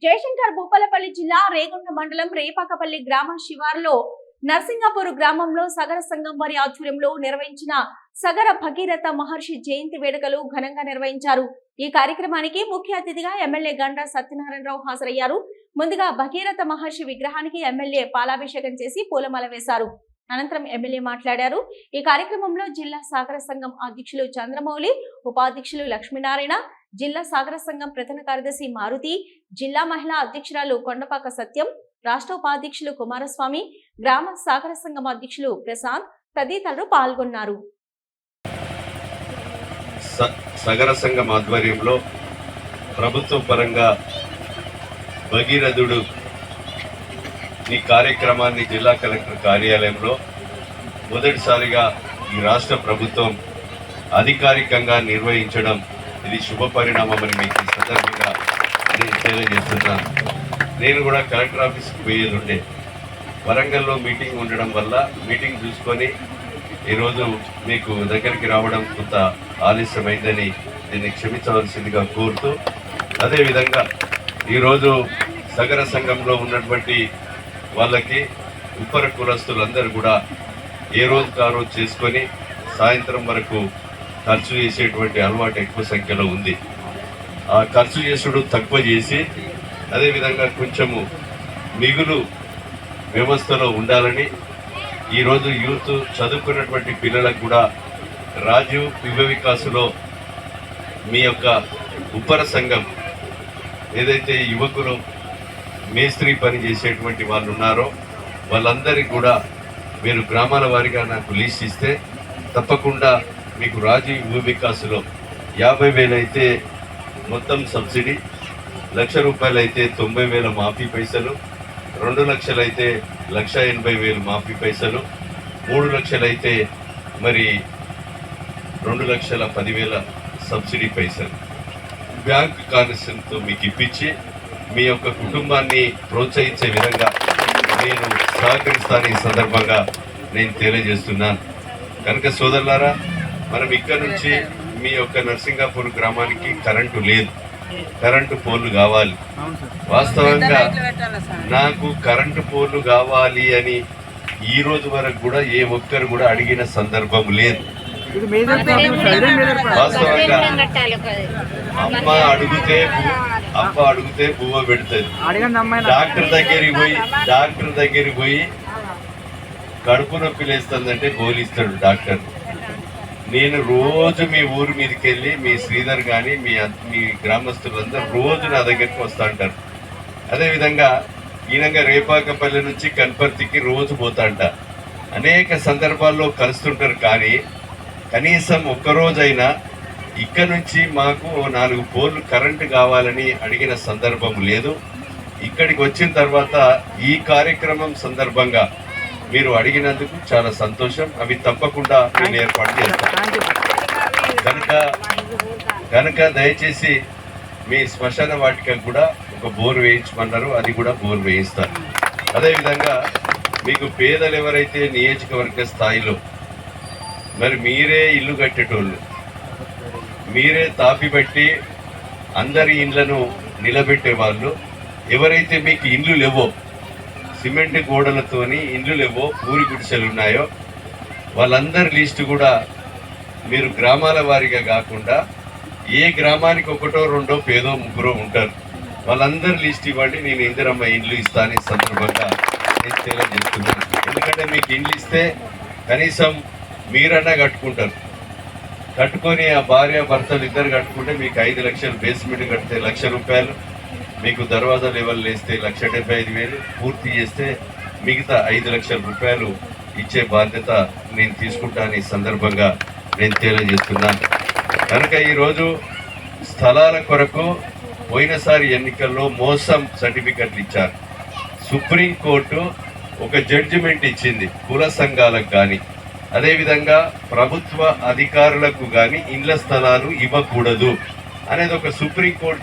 జయశంకర్ భూపాలపల్లి జిల్లా రేగొండ మండలం రేపాకపల్లి గ్రామ శివారులో నర్సింగాపూర్ గ్రామంలో సగర సంఘం వారి ఆధ్వర్యంలో నిర్వహించిన సగర భగీరథ మహర్షి జయంతి వేడుకలు ఘనంగా నిర్వహించారు. ఈ కార్యక్రమానికి ముఖ్య అతిథిగా ఎమ్మెల్యే గండ్ర సత్యనారాయణరావు హాజరయ్యారు. ముందుగా భగీరథ మహర్షి విగ్రహానికి ఎమ్మెల్యే పాలాభిషేకం చేసి పూలమాల వేశారు. అనంతరం ఎమ్మెల్యే మాట్లాడారు. ఈ కార్యక్రమంలో జిల్లా సాగర సంఘం అధ్యక్షులు చంద్రమౌళి, ఉపాధ్యక్షులు లక్ష్మీనారాయణ, జిల్లా సాగర సంఘం ప్రధాన కార్యదర్శి మారుతి, జిల్లా మహిళా అధ్యక్షురాలు కొండపాక సత్యం, రాష్ట్ర ఉపాధ్యక్షులు కుమారస్వామి, గ్రామ సాగర సంఘం అధ్యక్షులు ప్రశాంత్ తదితరులు పాల్గొన్నారు. సాగర సంఘం ఆధ్వర్యంలో ప్రభుత్వ పరంగా భగీరథుడు ఈ కార్యక్రమాన్ని జిల్లా కలెక్టర్ కార్యాలయంలో మొదటిసారిగా ఈ రాష్ట్ర ప్రభుత్వం అధికారికంగా నిర్వహించడం ఇది శుభ పరిణామమని మీకు ఈ సందర్భంగా నేను తెలియజేస్తున్నాను. నేను కూడా కలెక్టర్ ఆఫీస్కి పోయేది ఉండే, వరంగల్లో మీటింగ్ ఉండడం వల్ల మీటింగ్ చూసుకొని ఈరోజు మీకు దగ్గరికి రావడం కొంత ఆలస్యమైందని దీన్ని క్షమించవలసిందిగా కోరుతూ, అదేవిధంగా ఈరోజు సగర సంఘంలో ఉన్నటువంటి వాళ్ళకి ఉపర కులస్తులందరూ కూడా ఏ రోజుకు ఆ రోజు చేసుకొని సాయంత్రం వరకు ఖర్చు చేసేటువంటి అలవాటు ఎక్కువ సంఖ్యలో ఉంది. ఆ ఖర్చు చేసుడు తక్కువ చేసి అదేవిధంగా కొంచెము మిగులు వ్యవస్థలో ఉండాలని ఈరోజు యూత్ చదువుకున్నటువంటి పిల్లలకు కూడా రాజీవ్ యువ వికాసులో మీ యొక్క ఉపర సంఘం ఏదైతే యువకులు మేస్త్రి పని చేసేటువంటి వాళ్ళు ఉన్నారో వాళ్ళందరికీ కూడా మీరు గ్రామాల వారీగా నాకు లీస్ట్ ఇస్తే తప్పకుండా మీకు రాజీవ్ యువ వికాసులో 50,000 అయితే మొత్తం సబ్సిడీ, ₹1,00,000 అయితే 90,000 మాఫీ పైసలు, 2 లక్షలు అయితే 1,80,000 మాఫీ పైసలు, 3 లక్షలు అయితే మరి 2,10,000 సబ్సిడీ పైసలు బ్యాంక్ కనెక్షన్తో మీకు ఇప్పించి మీ యొక్క కుటుంబాన్ని ప్రోత్సహించే విధంగా నేను సహకరిస్తాను ఈ సందర్భంగా నేను తెలియజేస్తున్నాను. కనుక సోదరులారా, మనం ఇక్కడ నుంచి మీ యొక్క నర్సింగాపూర్ గ్రామానికి కరెంటు లేదు, కరెంటు పోల్లు కావాలి. వాస్తవంగా నాకు కరెంటు పోల్లు కావాలి అని ఈ రోజు వరకు కూడా ఏ ఒక్కరు కూడా అడిగిన సందర్భం లేదు. వాస్తవంగా అమ్మ అడిగితే బువ్వ పెడుతుంది. డాక్టర్ దగ్గరికి పోయి కడుపు నొప్పి లేస్తుందంటే గోలిస్తాడు డాక్టర్. నేను రోజు మీ ఊరి మీదకి వెళ్ళి మీ శ్రీధర్ కానీ మీ గ్రామస్తులందరూ రోజు నా దగ్గరికి వస్తూ ఉంటారు. అదేవిధంగా ఈయనంగా రేపాకపల్లి నుంచి కన్పర్తికి రోజు పోతాంట. అనేక సందర్భాల్లో కలుస్తుంటారు. కానీ కనీసం ఒక్కరోజైనా ఇక్కడ నుంచి మాకు 4 పోల్లు కరెంటు కావాలని అడిగిన సందర్భం లేదు. ఇక్కడికి వచ్చిన తర్వాత ఈ కార్యక్రమం సందర్భంగా మీరు అడిగినందుకు చాలా సంతోషం. అవి తప్పకుండా నేను ఏర్పాటు చేస్తాను. కనుక దయచేసి మీ శ్మశాన వాటికకు కూడా ఒక బోర్ వేయించమన్నారు, అది కూడా బోర్ వేయిస్తాను. అదేవిధంగా మీకు పేదలు ఎవరైతే నియోజకవర్గ స్థాయిలో మరి మీరే ఇల్లు కట్టేటోళ్ళు, మీరే తాపి బట్టి అందరి ఇండ్లను నిలబెట్టే వాళ్ళు, ఎవరైతే మీకు ఇండ్లు లేవో, సిమెంట్ గోడలతోని ఇండ్లు లేవో, పూరి గుడిసెలు ఉన్నాయో వాళ్ళందరి లిస్టు కూడా మీరు గ్రామాల వారీగా కాకుండా ఏ గ్రామానికి 1, 2 పేదో ముగ్గురో ఉంటారు, వాళ్ళందరి లిస్ట్ ఇవ్వండి, నేను ఇందిరమ్మ ఇండ్లు ఇస్తాను ఈ సందర్భంగా నేను తెలియజేస్తున్నాను. ఎందుకంటే మీకు ఇండ్లు ఇస్తే కనీసం మీరన్నా కట్టుకుంటారు. కట్టుకొని ఆ భార్య భర్తలు ఇద్దరు కట్టుకుంటే మీకు 5 లక్షలు బేస్మెంట్ కడితే ₹1,00,000, మీకు దర్వాజా లెవెల్ వేస్తే ₹1,75,000, పూర్తి చేస్తే మిగతా ₹5,00,000 ఇచ్చే బాధ్యత నేను తీసుకుంటాను ఈ సందర్భంగా నేను తెలియజేస్తున్నాను. కనుక ఈరోజు స్థలాల కొరకు పోయినసారి ఎన్నికల్లో మోసం సర్టిఫికెట్లు ఇచ్చారు. సుప్రీంకోర్టు ఒక జడ్జిమెంట్ ఇచ్చింది కుల సంఘాలకు కానీ అదేవిధంగా ప్రభుత్వ అధికారులకు కానీ ఇండ్ల స్థలాలు ఇవ్వకూడదు అనేది ఒక సుప్రీంకోర్టు